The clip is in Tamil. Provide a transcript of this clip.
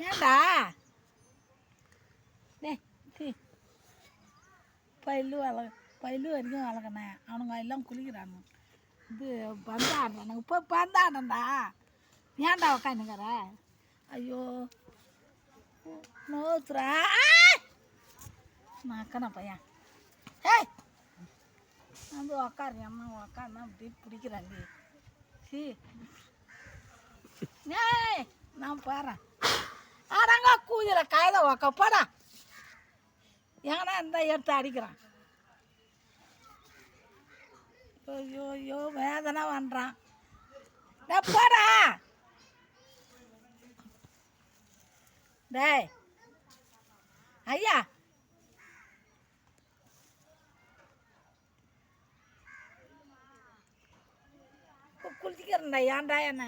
ஏண்டா டே பல்லு வரைக்கும் வளர்க்கணேன். அவனுங்க எல்லாம் குளிக்கிறானுங்க. இது பந்தாடுறானுங்க. இப்போ பந்தாடண்டா. ஏன்டா உக்காந்துக்கிற? ஐயோ நோத்துறா நக்கன பையன். ஏய் வந்து உக்காரு. அம்மா உக்காருனா அப்படி பிடிக்கிறாண்டி. சி ஏய் நான் போகிறேன். ஆடாங்க கூதிர காயத உக்கா போடா. ஏன்னா இருந்தால் எடுத்து அடிக்கிறான். ஐயோ ஐயோ வேதனை பண்ணுறான். போடா டேய் ஐயா குளிச்சிக்கிறேன்டா. ஏன்டா என்ன